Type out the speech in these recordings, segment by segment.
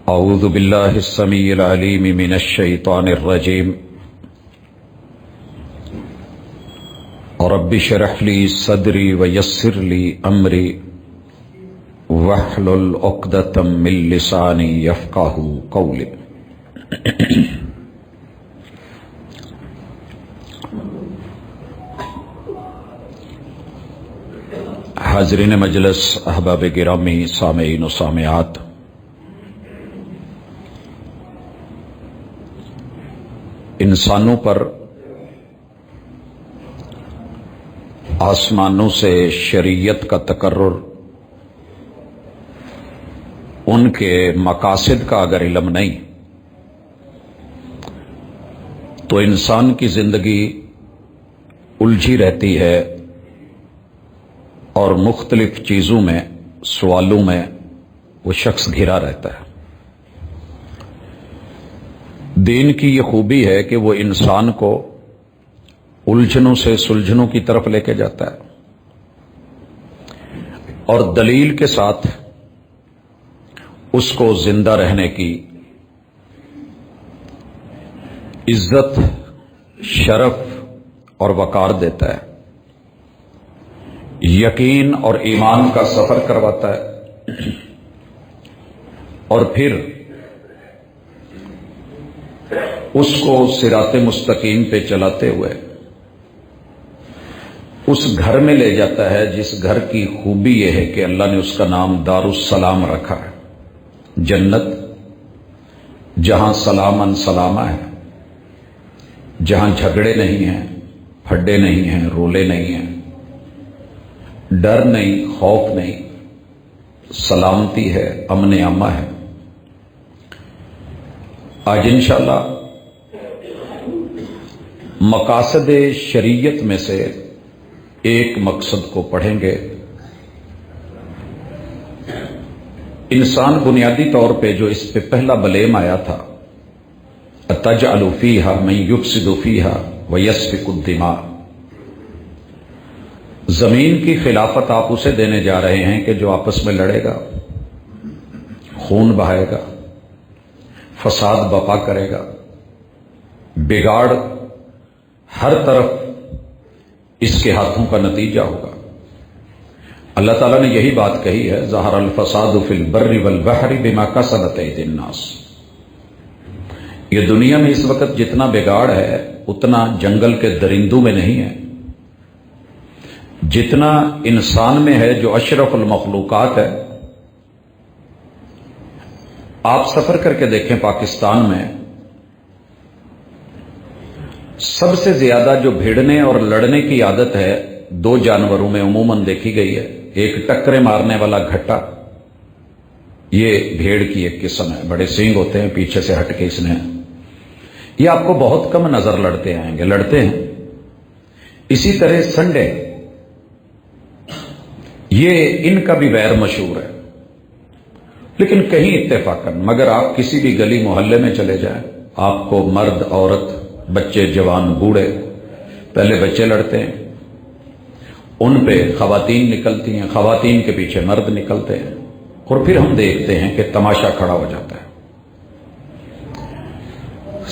اعوذ باللہ السمیع العلیم من الشیطان الرجیم رب اشرح لی صدری ویسر لی امری واحلل عقدۃ من لسانی یفقہوا قولی۔ حاضرین مجلس، احباب گرامی، سامعین و سامعات، انسانوں پر آسمانوں سے شریعت کا تقرر، ان کے مقاصد کا اگر علم نہیں تو انسان کی زندگی الجھی رہتی ہے اور مختلف چیزوں میں، سوالوں میں وہ شخص گھرا رہتا ہے۔ دین کی یہ خوبی ہے کہ وہ انسان کو الجھنوں سے سلجھنوں کی طرف لے کے جاتا ہے اور دلیل کے ساتھ اس کو زندہ رہنے کی عزت، شرف اور وقار دیتا ہے، یقین اور ایمان کا سفر کرواتا ہے، اور پھر اس کو صراط مستقیم پہ چلاتے ہوئے اس گھر میں لے جاتا ہے جس گھر کی خوبی یہ ہے کہ اللہ نے اس کا نام دار السلام رکھا ہے، جنت، جہاں سلامن سلامہ ہے، جہاں جھگڑے نہیں ہیں، پھڈے نہیں ہیں، رولے نہیں ہیں، ڈر نہیں، خوف نہیں، سلامتی ہے، امن اما ہے۔ آج انشاءاللہ مقاصد شریعت میں سے ایک مقصد کو پڑھیں گے۔ انسان بنیادی طور پہ جو اس پہ پہلا بلیم آیا تھا، اتجعل فیہا من یفسد فیہا ویسفک الدماء، زمین کی خلافت آپ اسے دینے جا رہے ہیں کہ جو آپس میں لڑے گا، خون بہائے گا، فساد بپا کرے گا، بگاڑ ہر طرف اس کے ہاتھوں کا نتیجہ ہوگا۔ اللہ تعالیٰ نے یہی بات کہی ہے، ظہر الفساد فی البر والبحر بما کسبت ایدی الناس۔ یہ دنیا میں اس وقت جتنا بگاڑ ہے اتنا جنگل کے درندوں میں نہیں ہے، جتنا انسان میں ہے جو اشرف المخلوقات ہے۔ آپ سفر کر کے دیکھیں، پاکستان میں سب سے زیادہ جو بھیڑنے اور لڑنے کی عادت ہے دو جانوروں میں عموماً دیکھی گئی ہے، ایک ٹکرے مارنے والا گھٹا، یہ بھیڑ کی ایک قسم ہے، بڑے سینگ ہوتے ہیں، پیچھے سے ہٹ کے اس نے، یہ آپ کو بہت کم نظر لڑتے آئیں گے، لڑتے ہیں۔ اسی طرح سنڈے، یہ ان کا بھی ویر مشہور ہے، لیکن کہیں اتفاقاً، مگر آپ کسی بھی گلی محلے میں چلے جائیں، آپ کو مرد، عورت، بچے، جوان، بوڑھے، پہلے بچے لڑتے ہیں، ان پہ خواتین نکلتی ہیں، خواتین کے پیچھے مرد نکلتے ہیں، اور پھر ہم دیکھتے ہیں کہ تماشا کھڑا ہو جاتا ہے۔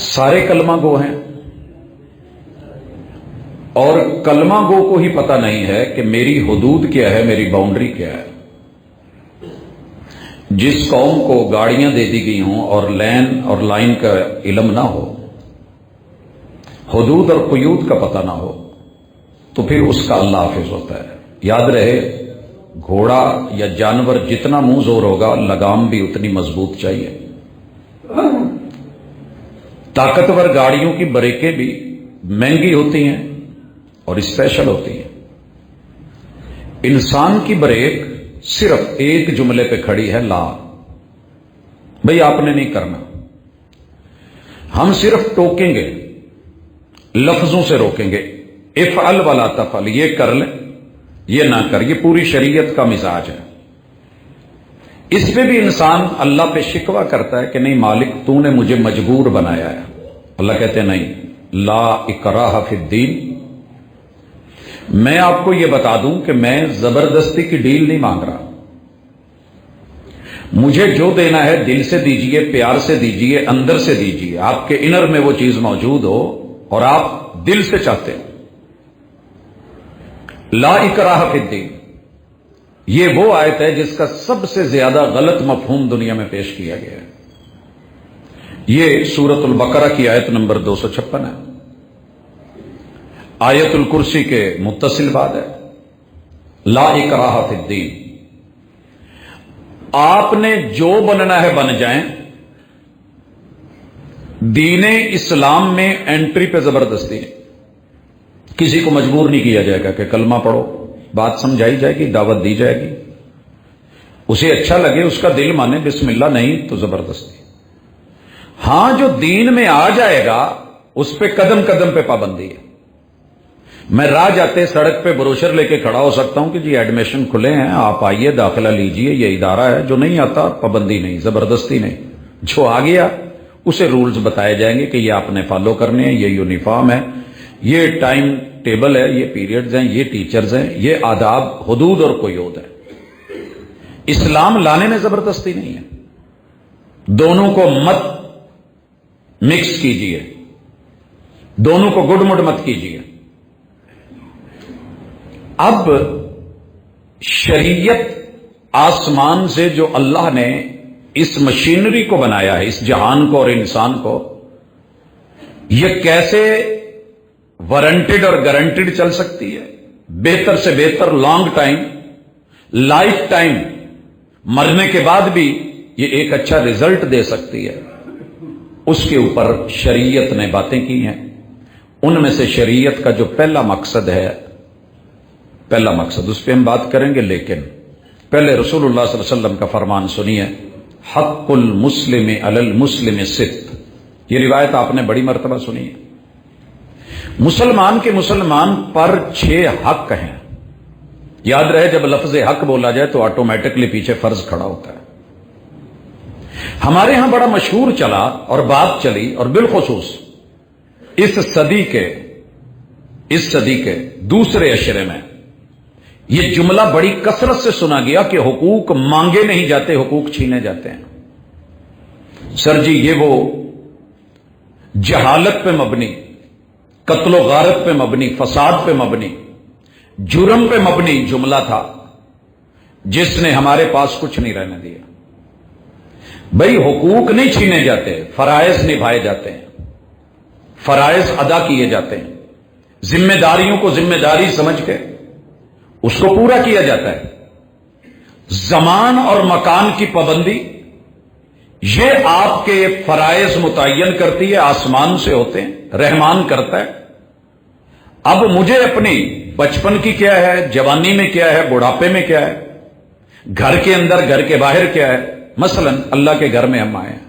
سارے کلمہ گو ہیں، اور کلمہ گو کو ہی پتہ نہیں ہے کہ میری حدود کیا ہے، میری باؤنڈری کیا ہے۔ جس قوم کو گاڑیاں دے دی گئی ہوں اور لین اور لائن کا علم نہ ہو، حدود اور قیود کا پتہ نہ ہو، تو پھر اس کا اللہ حافظ ہوتا ہے۔ یاد رہے، گھوڑا یا جانور جتنا منہ زور ہوگا، لگام بھی اتنی مضبوط چاہیے۔ طاقتور گاڑیوں کی بریکیں بھی مہنگی ہوتی ہیں اور اسپیشل ہوتی ہیں۔ انسان کی بریک صرف ایک جملے پہ کھڑی ہے، لا، بھئی آپ نے نہیں کرنا۔ ہم صرف ٹوکیں گے، لفظوں سے روکیں گے، افعل ولا تفعل، یہ کر لیں، یہ نہ کر، یہ پوری شریعت کا مزاج ہے۔ اس پہ بھی انسان اللہ پہ شکوہ کرتا ہے کہ نہیں مالک، تو نے مجھے مجبور بنایا ہے۔ اللہ کہتے ہیں نہیں، لا اکراہ فی الدین، میں آپ کو یہ بتا دوں کہ میں زبردستی کی ڈیل نہیں مانگ رہا، مجھے جو دینا ہے دل سے دیجئے، پیار سے دیجئے، اندر سے دیجئے، آپ کے انر میں وہ چیز موجود ہو اور آپ دل سے چاہتے ہو۔ لا اکراہ فی الدین، یہ وہ آیت ہے جس کا سب سے زیادہ غلط مفہوم دنیا میں پیش کیا گیا ہے۔ یہ سورۃ البقرہ کی آیت نمبر 256 ہے، آیت الکرسی کے متصل بعد ہے، لا اکراہ فی الدین۔ آپ نے جو بننا ہے بن جائیں، دین اسلام میں انٹری پہ زبردستی نہیں، کسی کو مجبور نہیں کیا جائے گا کہ کلمہ پڑھو، بات سمجھائی جائے گی، دعوت دی جائے گی، اسے اچھا لگے اس کا دل مانے بسم اللہ، نہیں تو زبردستی۔ ہاں جو دین میں آ جائے گا اس پہ قدم قدم پہ پابندی ہے۔ میں راہ جاتے سڑک پہ بروشر لے کے کھڑا ہو سکتا ہوں کہ جی ایڈمیشن کھلے ہیں، آپ آئیے، داخلہ لیجئے، یہ ادارہ ہے۔ جو نہیں آتا پابندی نہیں، زبردستی نہیں، جو آ گیا اسے رولز بتائے جائیں گے کہ یہ آپ نے فالو کرنے ہیں، یہ یونیفارم ہے، یہ ٹائم ٹیبل ہے، یہ پیریڈز ہیں، یہ ٹیچرز ہیں، یہ آداب، حدود اور قیود ہے۔ اسلام لانے میں زبردستی نہیں ہے۔ دونوں کو مت مکس کیجئے، دونوں کو گڈ مڈ مت کیجئے۔ اب شریعت آسمان سے جو اللہ نے اس مشینری کو بنایا ہے، اس جہان کو اور انسان کو، یہ کیسے وارنٹڈ اور گارنٹیڈ چل سکتی ہے؟ بہتر سے بہتر لانگ ٹائم، لائف ٹائم، مرنے کے بعد بھی یہ ایک اچھا رزلٹ دے سکتی ہے، اس کے اوپر شریعت نے باتیں کی ہیں۔ ان میں سے شریعت کا جو پہلا مقصد ہے، پہلا مقصد اس پہ ہم بات کریں گے، لیکن پہلے رسول اللہ صلی اللہ علیہ وسلم کا فرمان سنیے، حق المسلم علی المسلم ست۔ یہ روایت آپ نے بڑی مرتبہ سنی ہے۔ مسلمان کے مسلمان پر 6 حق ہیں۔ یاد رہے جب لفظ حق بولا جائے تو آٹومیٹکلی پیچھے فرض کھڑا ہوتا ہے۔ ہمارے ہاں بڑا مشہور چلا اور بات چلی، اور بالخصوص اس صدی کے دوسرے عشرے میں یہ جملہ بڑی کثرت سے سنا گیا کہ حقوق مانگے نہیں جاتے، حقوق چھینے جاتے ہیں۔ سر جی یہ وہ جہالت پہ مبنی، قتل و غارت پہ مبنی، فساد پہ مبنی، جرم پہ مبنی جملہ تھا جس نے ہمارے پاس کچھ نہیں رہنے دیا۔ بھئی حقوق نہیں چھینے جاتے، فرائض نبھائے جاتے ہیں، فرائض ادا کیے جاتے ہیں، ذمہ داریوں کو ذمہ داری سمجھ کے اس کو پورا کیا جاتا ہے۔ زمان اور مکان کی پابندی یہ آپ کے فرائض متعین کرتی ہے، آسمان سے ہوتے ہیں، رحمان کرتا ہے۔ اب مجھے اپنی بچپن کی کیا ہے، جوانی میں کیا ہے، بڑھاپے میں کیا ہے، گھر کے اندر گھر کے باہر کیا ہے۔ مثلا اللہ کے گھر میں ہم آئے ہیں،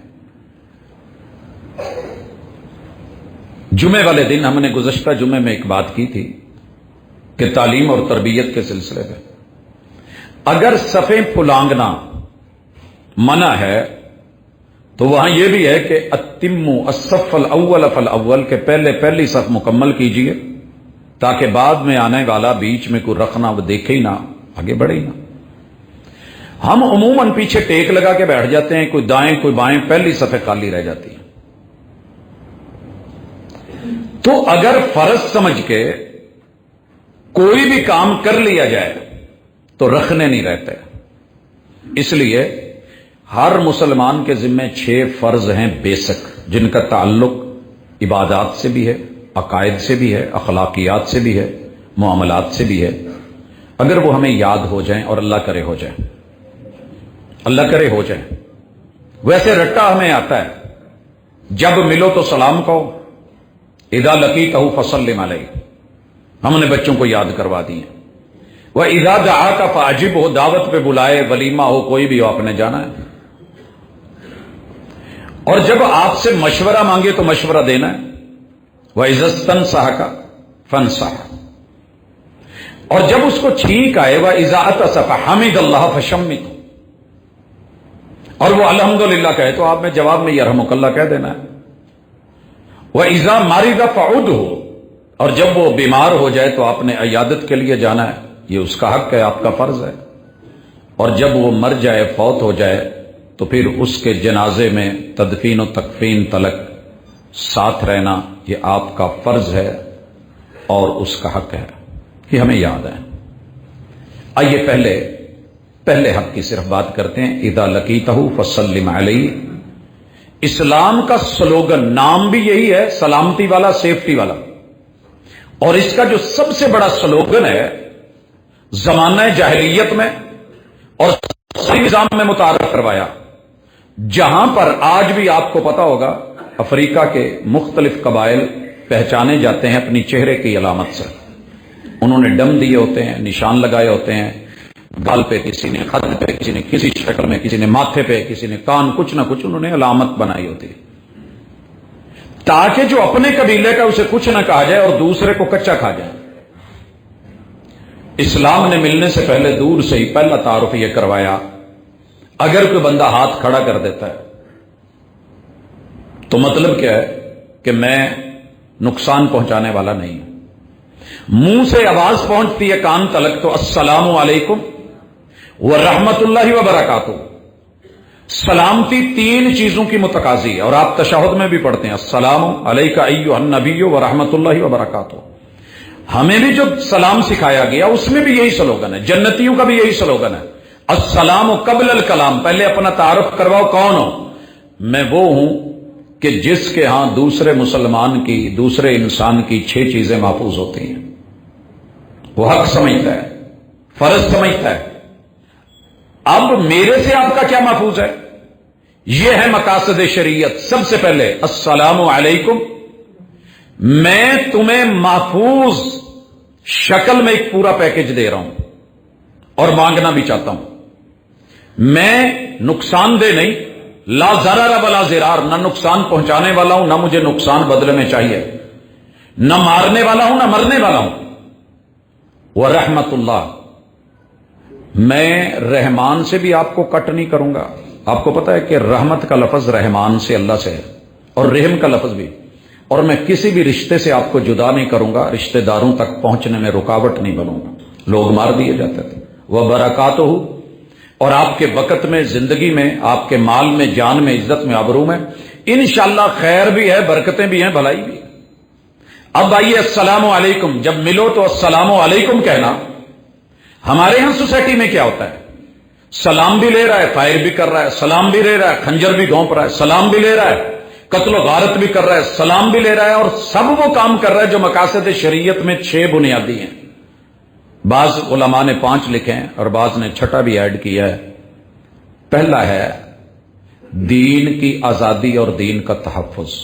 جمعے والے دن ہم نے گزشتہ جمعے میں ایک بات کی تھی کہ تعلیم اور تربیت کے سلسلے میں اگر صفیں پھلانگنا منع ہے تو وہاں یہ بھی ہے کہ اتموا الصف الاول فالاول، کہ پہلی صف مکمل کیجئے تاکہ بعد میں آنے والا بیچ میں کوئی رکھنا وہ دیکھے ہی نہ، آگے بڑھے ہی نہ۔ ہم عموماً پیچھے ٹیک لگا کے بیٹھ جاتے ہیں، کوئی دائیں کوئی بائیں، پہلی صفیں خالی رہ جاتی ہیں۔ تو اگر فرض سمجھ کے کوئی بھی کام کر لیا جائے تو رکھنے نہیں رہتے، اس لیے ہر مسلمان کے ذمہ 6 فرض ہیں بیسک، جن کا تعلق عبادات سے بھی ہے، عقائد سے بھی ہے، اخلاقیات سے بھی ہے، معاملات سے بھی ہے۔ اگر وہ ہمیں یاد ہو جائیں اور اللہ کرے ہو جائیں، اللہ کرے ہو جائیں۔ ویسے رٹا ہمیں آتا ہے، جب ملو تو سلام کہو، اذا لقیتہ فسلم علیہ، ہم نے بچوں کو یاد کروا دی ہیں۔ وَإِذَا دَعَاكَ فَأَجِبْهُ، دعوت پہ بلائے، ولیمہ ہو، کوئی بھی ہو، آپ نے جانا ہے۔ اور جب آپ سے مشورہ مانگے تو مشورہ دینا ہے۔ وَإِذَا اسْتَنصَحَكَ فَانصَحْ، اور جب اس کو چھینک آئے، وَإِذَا عَطَسَ فَحَمِدَ اللَّهَ فَشَمِّتْهُ، اور وہ الحمدللہ کہے تو آپ میں جواب میں یرحمک اللہ کہہ دینا ہے۔ وَإِذَا مَرِضَ فَعُدْهُ، اور جب وہ بیمار ہو جائے تو آپ نے عیادت کے لیے جانا ہے، یہ اس کا حق ہے، آپ کا فرض ہے۔ اور جب وہ مر جائے، فوت ہو جائے، تو پھر اس کے جنازے میں تدفین و تکفین تلک ساتھ رہنا یہ آپ کا فرض ہے اور اس کا حق ہے، یہ ہمیں یاد ہے۔ آئیے پہلے حق کی صرف بات کرتے ہیں، اذا لقیتہ فسلم علیہ۔ اسلام کا سلوگن، نام بھی یہی ہے، سلامتی والا، سیفٹی والا، اور اس کا جو سب سے بڑا سلوگن ہے زمانہ جاہلیت میں اور صحیح نظام میں متعارف کروایا، جہاں پر آج بھی آپ کو پتا ہوگا افریقہ کے مختلف قبائل پہچانے جاتے ہیں اپنی چہرے کی علامت سے۔ انہوں نے ڈم دیے ہوتے ہیں، نشان لگائے ہوتے ہیں، گال پہ کسی نے، خط پہ کسی نے، کسی شکل میں کسی نے، ماتھے پہ کسی نے، کان، کچھ نہ کچھ انہوں نے علامت بنائی ہوتی ہے، تاکہ جو اپنے قبیلے کا اسے کچھ نہ کہا جائے اور دوسرے کو کچا کھا جائے۔ اسلام نے ملنے سے پہلے دور سے ہی پہلا تعارف یہ کروایا، اگر کوئی بندہ ہاتھ کھڑا کر دیتا ہے تو مطلب کیا ہے کہ میں نقصان پہنچانے والا نہیں ہوں۔ منہ سے آواز پہنچتی ہے کان تلک تو السلام علیکم ورحمۃ اللہ وبرکاتہ۔ سلامتی تین چیزوں کی متقاضی ہے، اور آپ تشہد میں بھی پڑھتے ہیں السلام علیک ایھا النبی ورحمۃ اللہ وبرکاتہ۔ ہمیں بھی جو سلام سکھایا گیا اس میں بھی یہی سلوگن ہے، جنتیوں کا بھی یہی سلوگن ہے، السلام قبل الکلام، پہلے اپنا تعارف کرواؤ کون ہو۔ میں وہ ہوں کہ جس کے ہاں دوسرے مسلمان کی، دوسرے انسان کی 6 چیزیں محفوظ ہوتی ہیں۔ وہ حق سمجھتا ہے، فرض سمجھتا ہے۔ اب میرے سے آپ کا کیا محفوظ ہے؟ یہ ہے مقاصد شریعت۔ سب سے پہلے السلام علیکم، میں تمہیں محفوظ شکل میں ایک پورا پیکج دے رہا ہوں اور مانگنا بھی چاہتا ہوں۔ میں نقصان دہ نہیں، لا ضرر ولا ضرار، نہ نقصان پہنچانے والا ہوں، نہ مجھے نقصان بدلے میں چاہیے، نہ مارنے والا ہوں، نہ مرنے والا ہوں۔ ورحمت اللہ، میں رحمان سے بھی آپ کو کٹ نہیں کروں گا۔ آپ کو پتا ہے کہ رحمت کا لفظ رحمان سے، اللہ سے ہے، اور رحم کا لفظ بھی، اور میں کسی بھی رشتے سے آپ کو جدا نہیں کروں گا، رشتہ داروں تک پہنچنے میں رکاوٹ نہیں بنوں گا۔ لوگ مار دیے جاتے تھے۔ وبرکاتہ، اور آپ کے وقت میں، زندگی میں، آپ کے مال میں، جان میں، عزت میں، آبرو میں انشاءاللہ خیر بھی ہے، برکتیں بھی ہیں، بھلائی بھی ہے۔ اب آئیے السلام علیکم، جب ملو تو السلام علیکم کہنا۔ ہمارے ہاں سوسائٹی میں کیا ہوتا ہے؟ سلام بھی لے رہا ہے، فائر بھی کر رہا ہے، سلام بھی لے رہا ہے، خنجر بھی گھونپ رہا ہے، سلام بھی لے رہا ہے، قتل و غارت بھی کر رہا ہے، سلام بھی لے رہا ہے، اور سب وہ کام کر رہا ہے جو مقاصد شریعت میں 6 بنیادی ہیں۔ بعض علماء نے 5 لکھے ہیں اور بعض نے 6 بھی ایڈ کیا ہے۔ پہلا ہے دین کی آزادی اور دین کا تحفظ۔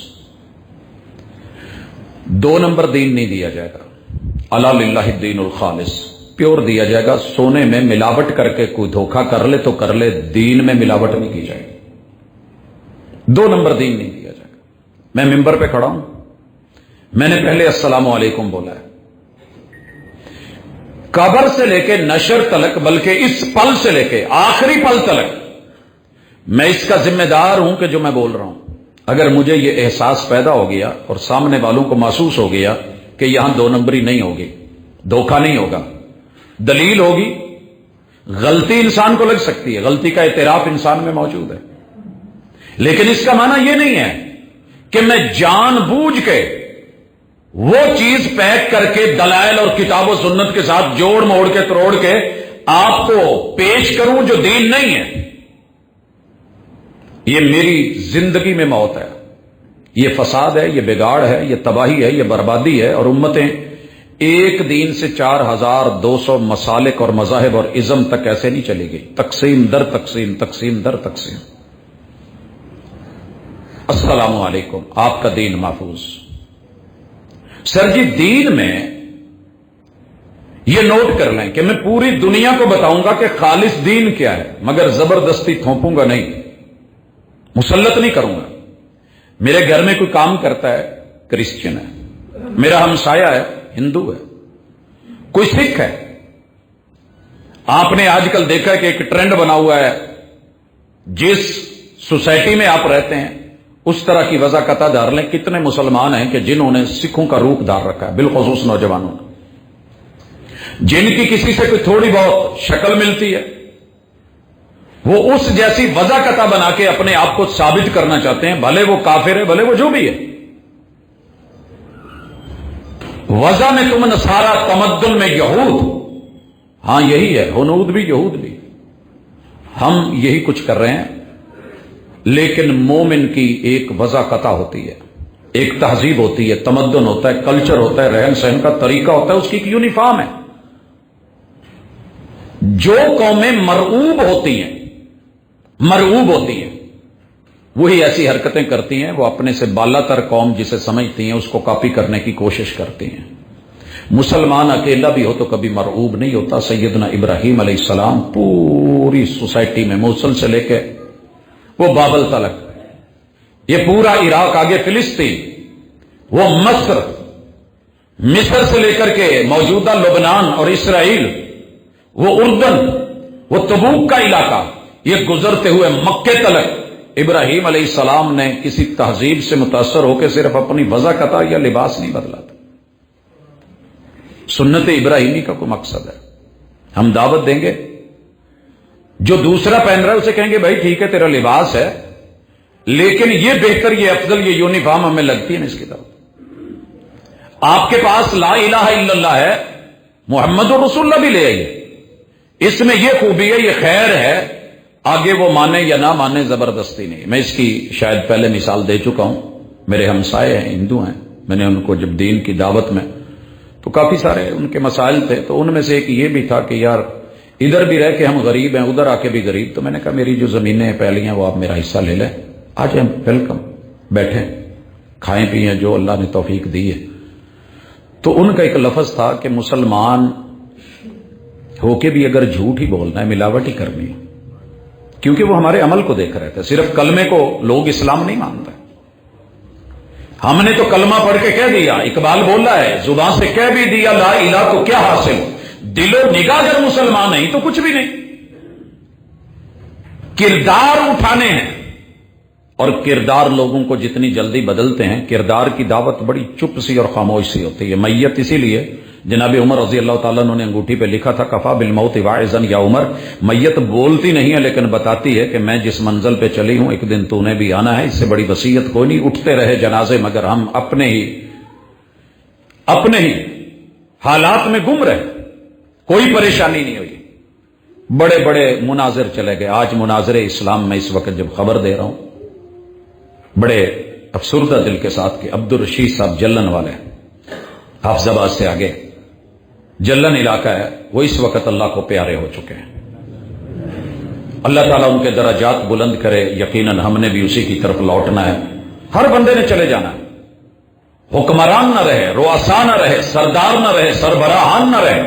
2 نمبر دین نہیں دیا جائے گا، الا للہ الدین الخالص، پیور دیا جائے گا۔ سونے میں ملاوٹ کر کے کوئی دھوکہ کر لے تو کر لے، دین میں ملاوٹ نہیں کی جائے گی۔ 2 نمبر دین نہیں دیا جائے گا۔ میں ممبر پہ کھڑا ہوں، میں نے پہلے السلام علیکم بولا ہے، قبر سے لے کے نشر تلک، بلکہ اس پل سے لے کے آخری پل تلک میں اس کا ذمہ دار ہوں کہ جو میں بول رہا ہوں، اگر مجھے یہ احساس پیدا ہو گیا اور سامنے والوں کو محسوس ہو گیا کہ یہاں 2 نمبری نہیں ہوگی، دھوکہ نہیں ہوگا، دلیل ہوگی، غلطی انسان کو لگ سکتی ہے، غلطی کا اعتراف انسان میں موجود ہے، لیکن اس کا معنی یہ نہیں ہے کہ میں جان بوجھ کے وہ چیز پیک کر کے دلائل اور کتاب و سنت کے ساتھ جوڑ موڑ کے تروڑ کے آپ کو پیش کروں جو دین نہیں ہے۔ یہ میری زندگی میں موت ہے، یہ فساد ہے، یہ بگاڑ ہے، یہ تباہی ہے، یہ بربادی ہے، اور امتیں ایک دین سے 4200 مسالک اور مذاہب اور ازم تک ایسے نہیں چلی گئی، تقسیم در تقسیم، تقسیم در تقسیم۔ السلام علیکم، آپ کا دین محفوظ۔ سر جی دین میں یہ نوٹ کر لیں کہ میں پوری دنیا کو بتاؤں گا کہ خالص دین کیا ہے، مگر زبردستی تھوپوں گا نہیں، مسلط نہیں کروں گا۔ میرے گھر میں کوئی کام کرتا ہے، کرسچن ہے، میرا ہمسایہ ہے، ہندو ہے، کوئی سکھ ہے۔ آپ نے آج کل دیکھا کہ ایک ٹرینڈ بنا ہوا ہے، جس سوسائٹی میں آپ رہتے ہیں اس طرح کی وضع قطع دار لیں۔ کتنے مسلمان ہیں کہ جنہوں نے سکھوں کا روپ دار رکھا ہے، بالخصوص نوجوانوں نے، جن کی کسی سے کوئی تھوڑی بہت شکل ملتی ہے وہ اس جیسی وضع قطع بنا کے اپنے آپ کو ثابت کرنا چاہتے ہیں، بھلے وہ کافر ہے، بھلے وہ جو بھی ہے۔ وضع میں تم نصارہ، تمدن میں یہود، ہاں یہی ہے، ہنود بھی یہود بھی، ہم یہی کچھ کر رہے ہیں۔ لیکن مومن کی ایک وضع قطع ہوتی ہے، ایک تہذیب ہوتی ہے، تمدن ہوتا ہے، کلچر ہوتا ہے، رہن سہن کا طریقہ ہوتا ہے، اس کی ایک یونیفارم ہے۔ جو قومیں مرعوب ہوتی ہیں، مرعوب ہوتی ہیں، وہی ایسی حرکتیں کرتی ہیں، وہ اپنے سے بالا تر قوم جسے سمجھتی ہیں اس کو کاپی کرنے کی کوشش کرتی ہیں۔ مسلمان اکیلا بھی ہو تو کبھی مرعوب نہیں ہوتا۔ سیدنا ابراہیم علیہ السلام پوری سوسائٹی میں، موصل سے لے کے وہ بابل تلک، یہ پورا عراق، آگے فلسطین، وہ مصر سے لے کر کے موجودہ لبنان اور اسرائیل، وہ اردن، وہ تبوک کا علاقہ، یہ گزرتے ہوئے مکے تلک، ابراہیم علیہ السلام نے کسی تہذیب سے متاثر ہو کے صرف اپنی وضع قطع یا لباس نہیں بدلا تھا۔ سنت ابراہیمی کا کوئی مقصد ہے، ہم دعوت دیں گے، جو دوسرا پہن رہا ہے اسے کہیں گے بھائی ٹھیک ہے تیرا لباس ہے، لیکن یہ بہتر، یہ افضل، یہ یونیفارم ہمیں لگتی ہے نا اس کی طرف۔ آپ کے پاس لا الہ الا اللہ ہے، محمد رسول اللہ بھی لے آئیے، اس میں یہ خوبی ہے، یہ خیر ہے، آگے وہ مانے یا نہ مانے زبردستی نہیں۔ میں اس کی شاید پہلے مثال دے چکا ہوں، میرے ہمسائے ہیں، ہندو ہیں، میں نے ان کو جب دین کی دعوت میں، تو کافی سارے ان کے مسائل تھے، تو ان میں سے ایک یہ بھی تھا کہ یار ادھر بھی رہ کے ہم غریب ہیں، ادھر آ کے بھی غریب، تو میں نے کہا میری جو زمینیں پہلی ہیں وہ آپ میرا حصہ لے لیں، آ جائیں، ویلکم، بیٹھیں، کھائیں پیئیں جو اللہ نے توفیق دی ہے۔ تو ان کا ایک لفظ تھا کہ مسلمان ہو کے بھی اگر جھوٹ ہی بولنا ہے، ملاوٹ ہی کرنی ہے، کیونکہ وہ ہمارے عمل کو دیکھ رہے تھے، صرف کلمے کو لوگ اسلام نہیں مانتے۔ ہم نے تو کلمہ پڑھ کے کہہ دیا، اقبال بول رہا ہے، زبان سے کہہ بھی دیا لا الہ تو کیا حاصل، دل و نگاہ اگر مسلمان نہیں تو کچھ بھی نہیں۔ کردار اٹھانے ہیں، اور کردار لوگوں کو جتنی جلدی بدلتے ہیں، کردار کی دعوت بڑی چپ سی اور خاموش سی ہوتی ہے۔ میت اسی لیے جناب عمر رضی اللہ تعالیٰ نے انگوٹھی پہ لکھا تھا کفا بالموت واعظا یا عمر، میت بولتی نہیں ہے لیکن بتاتی ہے کہ میں جس منزل پہ چلی ہوں ایک دن تو نے بھی آنا ہے، اس سے بڑی وصیت کوئی نہیں۔ اٹھتے رہے جنازے مگر ہم اپنے ہی حالات میں گم رہے، کوئی پریشانی نہیں ہوئی۔ بڑے بڑے مناظر چلے گئے، آج مناظر اسلام میں اس وقت جب خبر دے رہا ہوں بڑے افسردہ دل کے ساتھ کہ عبد الرشید صاحب جلن والے، حافظ آباد سے آگے جلن علاقہ ہے، وہ اس وقت اللہ کو پیارے ہو چکے ہیں۔ اللہ تعالیٰ ان کے درجات بلند کرے، یقیناً ہم نے بھی اسی کی طرف لوٹنا ہے، ہر بندے نے چلے جانا ہے، حکمران نہ رہے، رؤسا نہ رہے، سردار نہ رہے، سربراہان نہ رہے،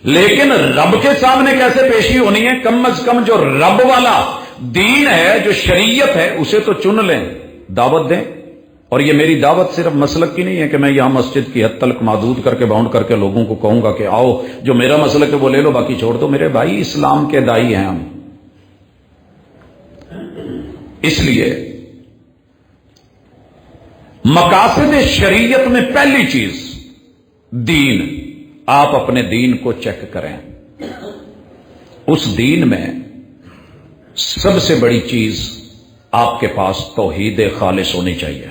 لیکن رب کے سامنے کیسے پیشی ہونی ہے، کم از کم جو رب والا دین ہے، جو شریعت ہے، اسے تو چن لیں، دعوت دیں۔ اور یہ میری دعوت صرف مسلک کی نہیں ہے کہ میں یہاں مسجد کی حد تک محدود کر کے باؤنڈ کر کے لوگوں کو کہوں گا کہ آؤ جو میرا مسلک ہے وہ لے لو باقی چھوڑ دو۔ میرے بھائی اسلام کے دائی ہیں ہم، اس لیے مقاصد شریعت میں پہلی چیز دین، آپ اپنے دین کو چیک کریں، اس دین میں سب سے بڑی چیز آپ کے پاس توحید خالص ہونی چاہیے۔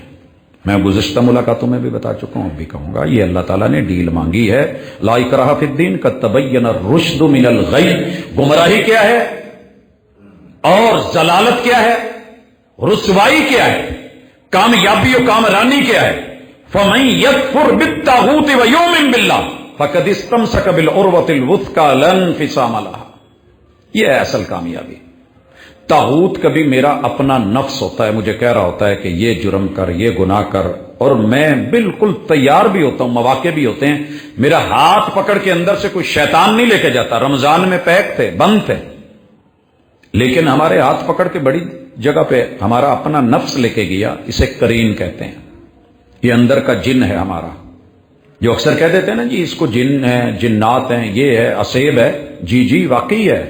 میں گزشتہ ملاقاتوں میں بھی بتا چکا ہوں، بھی کہوں گا، یہ اللہ تعالیٰ نے ڈیل مانگی ہے، لا اکراہ فی الدین قد تبین الرشد من الغی۔ گمراہی کیا ہے اور ضلالت کیا ہے، رسوائی کیا ہے، کامیابی و کامرانی کیا ہے، فمن یکفر بالطاغوت ویؤمن باللہ فقد استمسک بالعروۃ الوثقی لا انفصام لہا۔ یہ ہے اصل کامیابی۔ طاغوت کبھی میرا اپنا نفس ہوتا ہے، مجھے کہہ رہا ہوتا ہے کہ یہ جرم کر، یہ گناہ کر، اور میں بالکل تیار بھی ہوتا ہوں، مواقع بھی ہوتے ہیں، میرا ہاتھ پکڑ کے اندر سے کوئی شیطان نہیں لے کے جاتا۔ رمضان میں پیک تھے، بند تھے، لیکن ہمارے ہاتھ پکڑ کے بڑی جگہ پہ ہمارا اپنا نفس لے کے گیا، اسے کرین کہتے ہیں، یہ اندر کا جن ہے ہمارا، جو اکثر کہہ دیتے ہیں نا جی اس کو جن ہے، جنات ہیں، یہ ہے، اسیب ہے، جی جی واقعی ہے،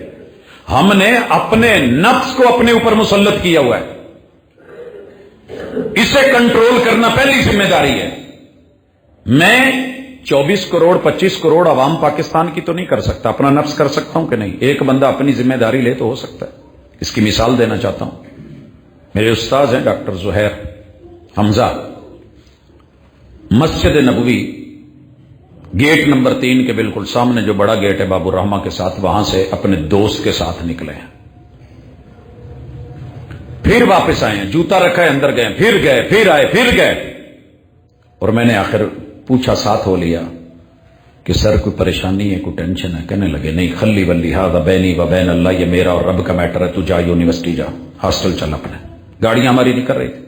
ہم نے اپنے نفس کو اپنے اوپر مسلط کیا ہوا ہے، اسے کنٹرول کرنا پہلی ذمہ داری ہے۔ میں 24 کروڑ 25 کروڑ عوام پاکستان کی تو نہیں کر سکتا، اپنا نفس کر سکتا ہوں کہ نہیں؟ ایک بندہ اپنی ذمہ داری لے تو ہو سکتا ہے۔ اس کی مثال دینا چاہتا ہوں. میرے استاذ ہیں ڈاکٹر زہیر حمزہ. مسجد نبوی گیٹ نمبر 3 کے بالکل سامنے جو بڑا گیٹ ہے باب الرحمہ کے ساتھ، وہاں سے اپنے دوست کے ساتھ نکلے ہیں. پھر واپس آئے ہیں، جوتا رکھا ہے، اندر گئے، پھر آئے، پھر گئے. اور میں نے آخر پوچھا، ساتھ ہو لیا کہ سر کوئی پریشانی ہے، کوئی ٹینشن ہے؟ کہنے لگے نہیں، خلی ولی ھذا بینی و بین اللہ، یہ میرا اور رب کا میٹر ہے، تو جا یونیورسٹی جا، ہاسٹل چل اپنے. گاڑیاں ہماری نہیں کر رہی تھی.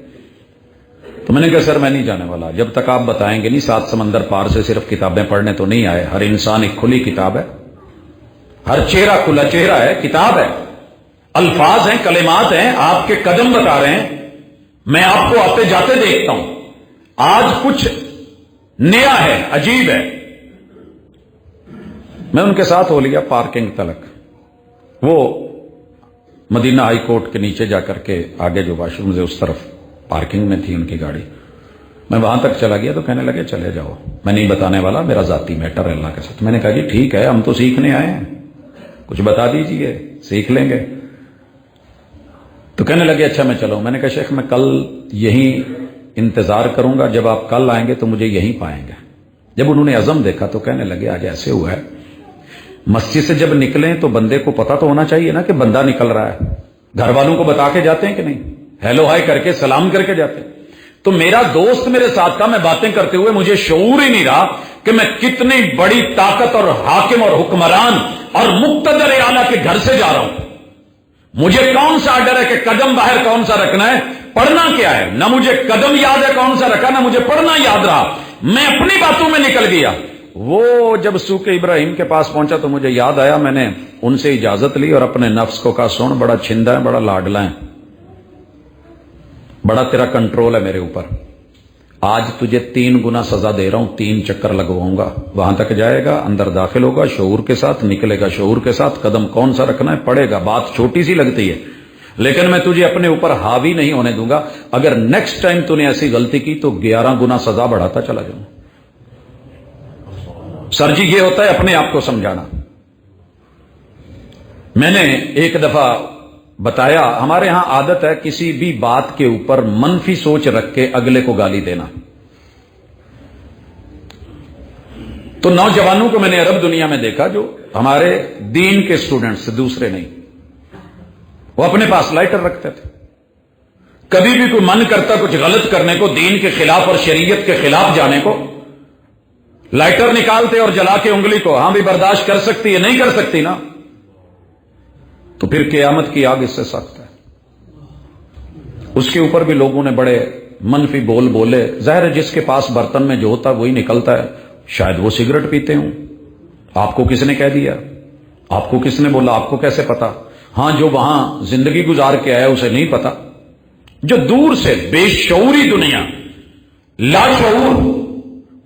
تو میں نے کہا سر میں نہیں جانے والا جب تک آپ بتائیں گے نہیں. 7 سمندر پار سے صرف کتابیں پڑھنے تو نہیں آئے. ہر انسان ایک کھلی کتاب ہے، ہر چہرہ کھلا چہرہ ہے، کتاب ہے، الفاظ ہیں، کلمات ہیں، آپ کے قدم بتا رہے ہیں. میں آپ کو آتے جاتے دیکھتا ہوں. آج کچھ نیا ہے، عجیب ہے. میں ان کے ساتھ ہو لیا پارکنگ تلک. وہ مدینہ ہائی کورٹ کے نیچے جا کر کے آگے جو واش روم ہے اس طرف پارکنگ میں تھی ان کی گاڑی. میں وہاں تک چلا گیا تو کہنے لگے چلے جاؤ، میں نہیں بتانے والا، میرا ذاتی میٹر ہے اللہ کے ساتھ. میں نے کہا جی ٹھیک ہے، ہم تو سیکھنے آئے ہیں، کچھ بتا دیجئے، سیکھ لیں گے. تو کہنے لگے اچھا میں چلوں. میں نے کہا شیخ میں کل یہیں انتظار کروں گا، جب آپ کل آئیں گے تو مجھے یہیں پائیں گے. جب انہوں نے عزم دیکھا تو کہنے لگے آج ایسے ہوا ہے، مسجد سے جب نکلیں تو بندے کو پتا تو ہونا چاہیے نا کہ بندہ نکل رہا ہے. گھر والوں کو بتا کے جاتے ہیں کہ نہیں؟ ہیلو ہائی کر کے سلام کر کے جاتے ہیں. تو میرا دوست میرے ساتھ تھا، میں باتیں کرتے ہوئے مجھے شعور ہی نہیں رہا کہ میں کتنی بڑی طاقت اور حاکم اور حکمران اور مقتدر اعلیٰ کے گھر سے جا رہا ہوں. مجھے کون سا آرڈر ہے کہ قدم باہر کون سا رکھنا ہے، پڑھنا کیا ہے؟ نہ مجھے قدم یاد ہے کون سا رکھا، نہ مجھے پڑھنا یاد رہا. میں اپنی باتوں میں نکل گیا. وہ جب سوق ابراہیم کے پاس پہنچا تو مجھے یاد آیا، میں نے ان سے اجازت لی اور اپنے نفس کو کہا سن، بڑا چھندا ہے، بڑا لاڈلا ہے، بڑا تیرا کنٹرول ہے میرے اوپر. آج تجھے 3 گنا سزا دے رہا ہوں، 3 چکر لگواؤں گا. وہاں تک جائے گا، اندر داخل ہوگا شعور کے ساتھ، نکلے گا شعور کے ساتھ. قدم کون سا رکھنا ہے پڑے گا. بات چھوٹی سی لگتی ہے لیکن میں تجھے اپنے اوپر حاوی نہیں ہونے دوں گا. اگر نیکسٹ ٹائم تو نے ایسی غلطی کی تو 11 گنا سزا بڑھاتا چلا جاؤں. سر جی یہ ہوتا ہے اپنے آپ کو سمجھانا. میں نے ایک دفعہ بتایا، ہمارے ہاں عادت ہے کسی بھی بات کے اوپر منفی سوچ رکھ کے اگلے کو گالی دینا. تو نوجوانوں کو میں نے عرب دنیا میں دیکھا جو ہمارے دین کے اسٹوڈنٹس، دوسرے نہیں، وہ اپنے پاس لائٹر رکھتے تھے. کبھی بھی کوئی من کرتا کچھ غلط کرنے کو، دین کے خلاف اور شریعت کے خلاف جانے کو، لائٹر نکالتے اور جلا کے انگلی کو، ہاں بھی برداشت کر سکتی ہے، نہیں کر سکتی نا، تو پھر قیامت کی آگ اس سے سخت ہے. اس کے اوپر بھی لوگوں نے بڑے منفی بول بولے. ظاہر ہے جس کے پاس برتن میں جو ہوتا ہے وہی نکلتا ہے. شاید وہ سگریٹ پیتے ہوں، آپ کو کس نے کہہ دیا، آپ کو کس نے بولا، آپ کو کیسے پتا؟ ہاں جو وہاں زندگی گزار کے آیا اسے نہیں پتا. جو دور سے بے شعوری دنیا، لاشعور،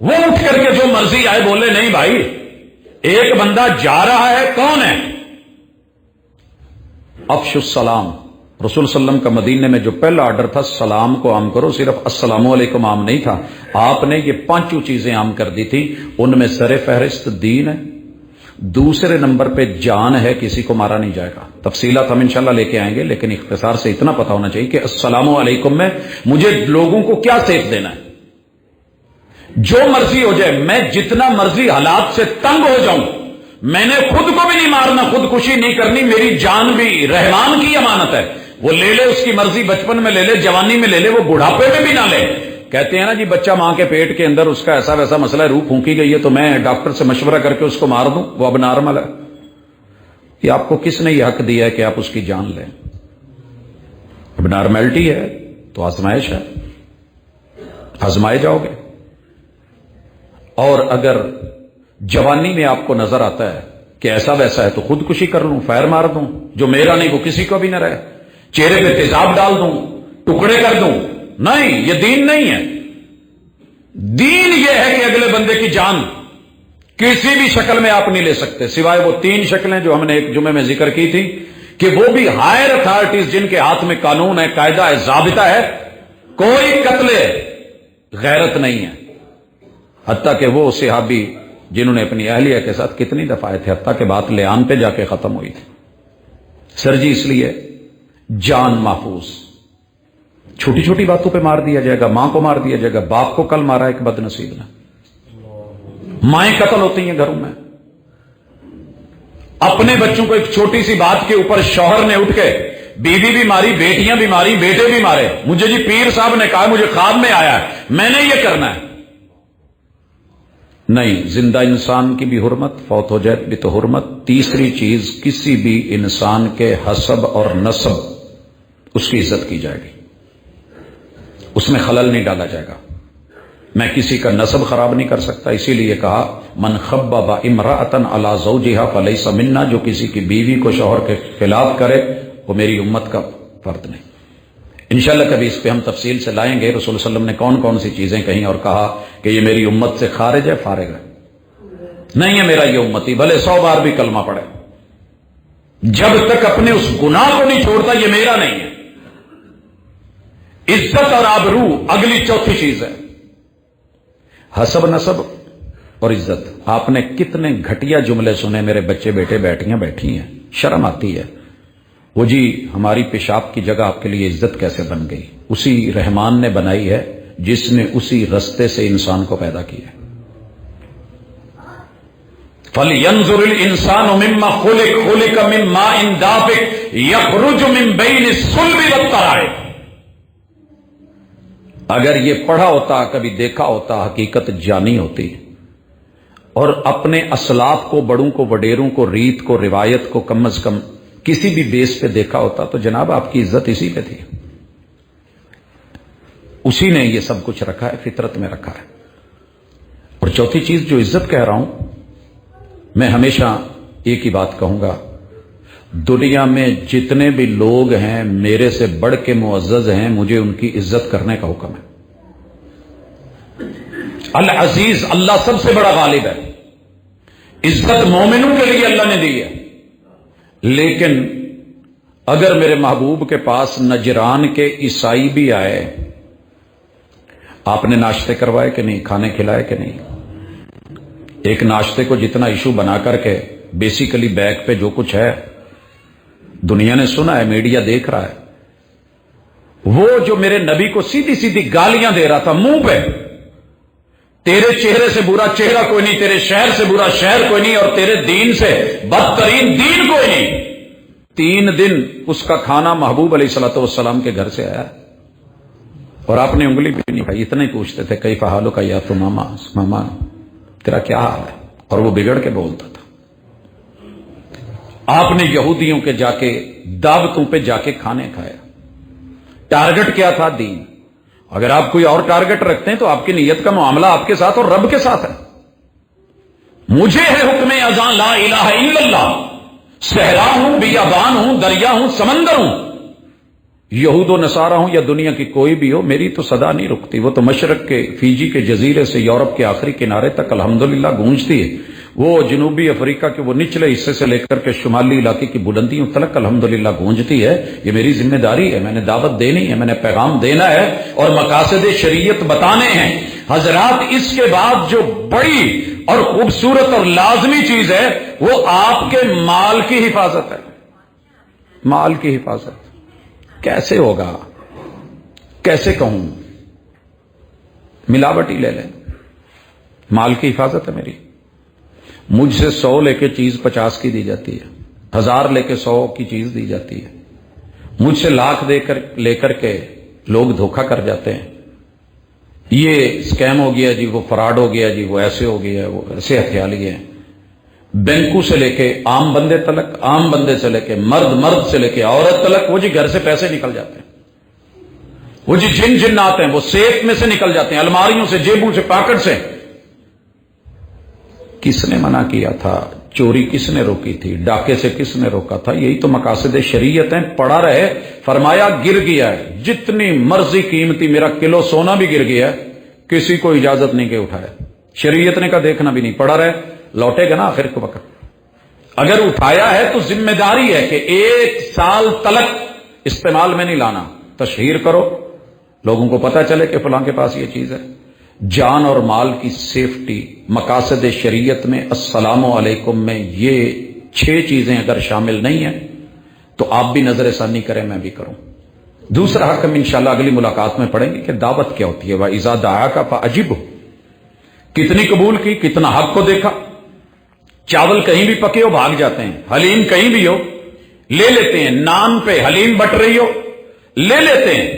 وہ اٹھ کر کے جو مرضی آئے بولے. نہیں بھائی، ایک بندہ جا رہا ہے، کون ہے؟ افشوا السلام. رسول صلی اللہ علیہ وسلم کا مدینے میں جو پہلا آرڈر تھا سلام کو عام کرو. صرف السلام علیکم عام نہیں تھا، آپ نے یہ 5 چیزیں عام کر دی تھی. ان میں سر فہرست دین ہے، دوسرے نمبر پہ جان ہے، کسی کو مارا نہیں جائے گا. تفصیلات ہم انشاءاللہ لے کے آئیں گے، لیکن اختصار سے اتنا پتا ہونا چاہیے کہ السلام علیکم میں مجھے لوگوں کو کیا سیکھ دینا ہے. جو مرضی ہو جائے، میں جتنا مرضی حالات سے تنگ ہو جاؤں، میں نے خود کو بھی نہیں مارنا، خودکشی نہیں کرنی. میری جان بھی رحمان کی امانت ہے، وہ لے لے، اس کی مرضی، بچپن میں لے لے، جوانی میں لے لے، وہ بڑھاپے میں بھی نہ لے. کہتے ہیں نا جی بچہ ماں کے پیٹ کے اندر، اس کا ایسا ویسا مسئلہ ہے، روح پھونکی گئی ہے تو میں ڈاکٹر سے مشورہ کر کے اس کو مار دوں، وہ اب نارمل ہے. یہ آپ کو کس نے یہ حق دیا ہے کہ آپ اس کی جان لیں؟ اب نارملٹی ہے تو آزمائش ہے، آزمائے جاؤ گے. اور اگر جوانی میں آپ کو نظر آتا ہے کہ ایسا ویسا ہے تو خودکشی کر لوں، فائر مار دوں، جو میرا نہیں وہ کسی کو بھی نہ رہے، چہرے پہ تیزاب ڈال دوں، ٹکڑے کر دوں. نہیں، یہ دین نہیں ہے. دین یہ ہے کہ اگلے بندے کی جان کسی بھی شکل میں آپ نہیں لے سکتے، سوائے وہ 3 شکلیں جو ہم نے ایک جمعے میں ذکر کی تھی کہ وہ بھی ہائر اتھارٹیز جن کے ہاتھ میں قانون ہے، قاعدہ ہے، ضابطہ ہے. کوئی قتل غیرت نہیں ہے. حتیٰ کہ وہ صحابی جنہوں نے اپنی اہلیہ کے ساتھ کتنی دفعہ تھے، حتیٰ کہ بات لیان پہ جا کے ختم ہوئی تھی. سر جی اس لیے جان محفوظ. چھوٹی چھوٹی باتوں پہ مار دیا جائے گا، ماں کو مار دیا جائے گا. باپ کو کل مارا ایک بد نصیب نے. مائیں قتل ہوتی ہیں گھروں میں. اپنے بچوں کو ایک چھوٹی سی بات کے اوپر شوہر نے اٹھ کے بیوی بھی ماری، بیٹیاں بھی ماری، بیٹے بھی مارے. مجھے جی پیر صاحب نے کہا، مجھے خواب میں آیا ہے، میں نے یہ کرنا ہے. نہیں، زندہ انسان کی بھی حرمت، فوت ہو جائے بھی تو حرمت. تیسری چیز، کسی بھی انسان کے حسب اور نسب اس کی عزت کی جائے گی، اس میں خلل نہیں ڈالا جائے گا. میں کسی کا نسب خراب نہیں کر سکتا. اسی لیے کہا من خبب امرأۃ علی زوجها فلیس منا، جو کسی کی بیوی کو شوہر کے خلاف کرے وہ میری امت کا فرد نہیں. انشاءاللہ کبھی اس پہ ہم تفصیل سے لائیں گے. رسول صلی اللہ علیہ وسلم نے کون کون سی چیزیں کہیں اور کہا کہ یہ میری امت سے خارج ہے، فارغ ہے. نہیں ہے میرا یہ امتی، بھلے 100 بار بھی کلمہ پڑھے، جب تک اپنے اس گناہ کو نہیں چھوڑتا یہ میرا نہیں ہے. عزت اور آبرو اگلی چوتھی چیز ہے. حسب نسب اور عزت. آپ نے کتنے گھٹیا جملے سنے، میرے بچے بیٹے بیٹیاں بیٹھی ہیں، شرم آتی ہے. وہ جی ہماری پیشاب کی جگہ آپ کے لیے عزت کیسے بن گئی؟ اسی رحمان نے بنائی ہے جس نے اسی رستے سے انسان کو پیدا کیا. فَلْيَنْظُرِ الْإِنسَانُ مِمَّا خُلِقَ مِن مَّاءٍ دَافِقٍ يَخْرُجُ مِن بَيْنِ الصُّلْبِ وَالتَّرَائِبِ. اگر یہ پڑھا ہوتا، کبھی دیکھا ہوتا، حقیقت جانی ہوتی اور اپنے اسلاف کو، بڑوں کو، وڈیروں کو، ریت کو، روایت کو کم از کم کسی بھی بیس پہ دیکھا ہوتا تو جناب آپ کی عزت اسی پہ تھی. اسی نے یہ سب کچھ رکھا ہے، فطرت میں رکھا ہے. اور چوتھی چیز جو عزت کہہ رہا ہوں، میں ہمیشہ ایک ہی بات کہوں گا، دنیا میں جتنے بھی لوگ ہیں میرے سے بڑھ کے معزز ہیں، مجھے ان کی عزت کرنے کا حکم ہے. العزیز، اللہ سب سے بڑا غالب ہے. عزت مومنوں کے لیے اللہ نے دی ہے. لیکن اگر میرے محبوب کے پاس نجران کے عیسائی بھی آئے، آپ نے ناشتے کروائے کہ نہیں، کھانے کھلائے کہ نہیں؟ ایک ناشتے کو جتنا ایشو بنا کر کے بیسیکلی بیک پہ جو کچھ ہے دنیا نے سنا ہے، میڈیا دیکھ رہا ہے. وہ جو میرے نبی کو سیدھی سیدھی گالیاں دے رہا تھا منہ پہ، تیرے چہرے سے برا چہرہ کوئی نہیں، تیرے شہر سے برا شہر کوئی نہیں، اور تیرے دین سے بدترین دین کوئی نہیں. 3 دن اس کا کھانا محبوب علیہ الصلوۃ والسلام کے گھر سے آیا اور آپ نے انگلی بھی نہیں کھائی. اتنا ہی پوچھتے تھے کیف حالک یا تو ماما، تیرا کیا حال ہے؟ اور وہ بگڑ کے بولتا تھا. آپ نے یہودیوں کے جا کے دعوتوں پہ جا کے کھانے کھایا. ٹارگٹ کیا تھا؟ دین. اگر آپ کوئی اور ٹارگٹ رکھتے ہیں تو آپ کی نیت کا معاملہ آپ کے ساتھ اور رب کے ساتھ ہے. مجھے ہے حکم اذاں لا الہ الا اللہ، صحرا ہوں، بیابان ہوں، دریا ہوں، سمندر ہوں، یہود و نصارہ ہوں یا دنیا کی کوئی بھی ہو، میری تو صدا نہیں رکتی. وہ تو مشرق کے فیجی کے جزیرے سے یورپ کے آخری کنارے تک الحمدللہ گونجتی ہے. وہ جنوبی افریقہ کے وہ نچلے حصے سے لے کر کے شمالی علاقے کی بلندیوں تک الحمدللہ گونجتی ہے. یہ میری ذمہ داری ہے، میں نے دعوت دینی ہے، میں نے پیغام دینا ہے اور مقاصد شریعت بتانے ہیں. حضرات، اس کے بعد جو بڑی اور خوبصورت اور لازمی چیز ہے وہ آپ کے مال کی حفاظت ہے. مال کی حفاظت کیسے ہوگا؟ کیسے کہوں؟ ملاوٹ ہی لے لیں. مال کی حفاظت ہے میری. مجھ سے 100 لے کے چیز 50 کی دی جاتی ہے، 1000 لے کے 100 کی چیز دی جاتی ہے. مجھ سے لاکھ لے کر کے لوگ دھوکہ کر جاتے ہیں. یہ سکیم ہو گیا جی، وہ فراڈ ہو گیا جی، وہ ایسے ہو گیا، وہ ایسے ہتھیار لیے ہیں. بینکوں سے لے کے عام بندے تلک، عام بندے سے لے کے مرد سے لے کے عورت تلک، وہ جی گھر سے پیسے نکل جاتے ہیں. وہ جی جن آتے ہیں وہ سیف میں سے نکل جاتے ہیں، الماریوں سے، جیبوں سے، پاکٹ سے. کس نے منع کیا تھا؟ چوری کس نے روکی تھی؟ ڈاکے سے کس نے روکا تھا؟ یہی تو مقاصد شریعت ہیں. پڑا رہے. فرمایا گر گیا ہے، جتنی مرضی قیمتی میرا کلو سونا بھی گر گیا ہے، کسی کو اجازت نہیں کہ اٹھائے. شریعت نے کہا دیکھنا بھی نہیں. پڑا رہے، لوٹے گا نا آخر کے وقت. اگر اٹھایا ہے تو ذمہ داری ہے کہ 1 سال تلک استعمال میں نہیں لانا. تشہیر کرو، لوگوں کو پتہ چلے کہ فلاں کے پاس یہ چیز ہے. جان اور مال کی سیفٹی مقاصد شریعت میں السلام علیکم میں یہ 6 چیزیں اگر شامل نہیں ہیں تو آپ بھی نظر ثانی کریں، میں بھی کروں۔ دوسرا حق ہم انشاءاللہ اگلی ملاقات میں پڑھیں گے کہ دعوت کیا ہوتی ہے۔ وَإِذَا دَعَاكَ فَأَجِبْهُ، کتنی قبول کی، کتنا حق کو دیکھا۔ چاول کہیں بھی پکے ہو بھاگ جاتے ہیں، حلیم کہیں بھی ہو لے لیتے ہیں، نان پہ حلیم بٹ رہی ہو لے لیتے ہیں۔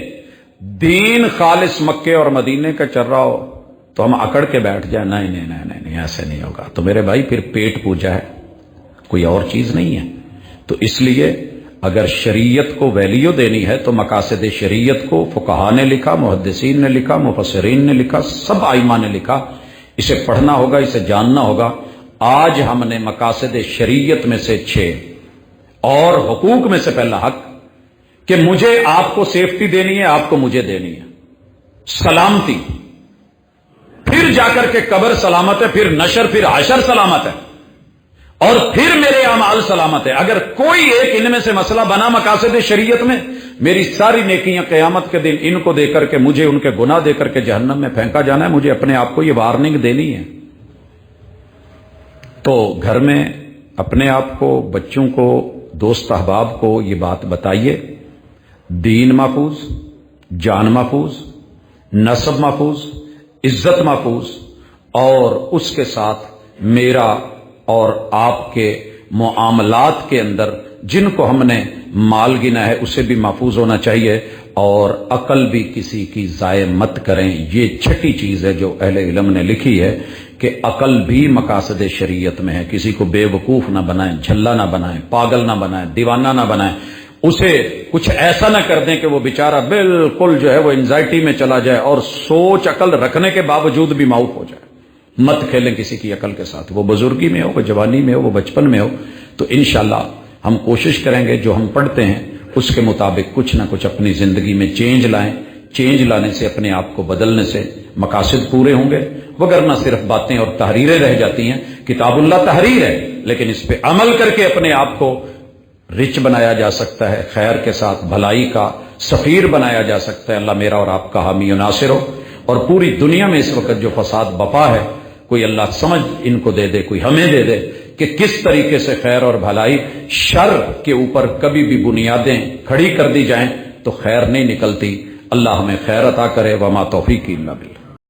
دین خالص مکے اور مدینے کا چل رہا ہو تو ہم اکڑ کے بیٹھ جائیں، نہیں نہیں نہیں نہیں نہیں ایسے نہیں ہوگا، تو میرے بھائی پھر پیٹ پوجا ہے، کوئی اور چیز نہیں ہے۔ تو اس لیے اگر شریعت کو ویلیو دینی ہے تو مقاصد شریعت کو فقہا نے لکھا، محدثین نے لکھا، مفسرین نے لکھا، سب ائمہ نے لکھا، اسے پڑھنا ہوگا، اسے جاننا ہوگا۔ آج ہم نے مقاصد شریعت میں سے 6 اور حقوق میں سے پہلا حق کہ مجھے آپ کو سیفٹی دینی ہے، آپ کو مجھے دینی ہے سلامتی، پھر جا کر کے قبر سلامت ہے، پھر نشر، پھر حشر سلامت ہے، اور پھر میرے اعمال سلامت ہے۔ اگر کوئی ایک ان میں سے مسئلہ بنا مقاصد شریعت میں، میری ساری نیکیاں قیامت کے دن ان کو دے کر کے مجھے ان کے گناہ دے کر کے جہنم میں پھینکا جانا ہے۔ مجھے اپنے آپ کو یہ وارننگ دینی ہے۔ تو گھر میں اپنے آپ کو، بچوں کو، دوست احباب کو یہ بات بتائیے، دین محفوظ، جان محفوظ، نسب محفوظ، عزت محفوظ، اور اس کے ساتھ میرا اور آپ کے معاملات کے اندر جن کو ہم نے مال گنا ہے اسے بھی محفوظ ہونا چاہیے، اور عقل بھی کسی کی ضائع مت کریں۔ یہ چھٹی چیز ہے جو اہل علم نے لکھی ہے کہ عقل بھی مقاصد شریعت میں ہے۔ کسی کو بے وقوف نہ بنائیں، جھلا نہ بنائیں، پاگل نہ بنائیں، دیوانہ نہ بنائیں، اسے کچھ ایسا نہ کر دیں کہ وہ بیچارہ بالکل جو ہے وہ انزائٹی میں چلا جائے اور سوچ عقل رکھنے کے باوجود بھی معاف ہو جائے۔ مت کھیلیں کسی کی عقل کے ساتھ، وہ بزرگی میں ہو، وہ جوانی میں ہو، وہ بچپن میں ہو۔ تو انشاءاللہ ہم کوشش کریں گے جو ہم پڑھتے ہیں اس کے مطابق کچھ نہ کچھ اپنی زندگی میں چینج لائیں۔ چینج لانے سے، اپنے آپ کو بدلنے سے مقاصد پورے ہوں گے، وگرنہ صرف باتیں اور تحریریں رہ جاتی ہیں۔ کتاب اللہ تحریر ہے، لیکن اس پہ عمل کر کے اپنے آپ کو رچ بنایا جا سکتا ہے، خیر کے ساتھ بھلائی کا سفیر بنایا جا سکتا ہے۔ اللہ میرا اور آپ کا حامی و ناصر ہو۔ اور پوری دنیا میں اس وقت جو فساد بپا ہے، کوئی اللہ سمجھ ان کو دے دے، کوئی ہمیں دے دے کہ کس طریقے سے خیر اور بھلائی، شر کے اوپر کبھی بھی بنیادیں کھڑی کر دی جائیں تو خیر نہیں نکلتی۔ اللہ ہمیں خیر عطا کرے، وما توفیقی الا باللہ۔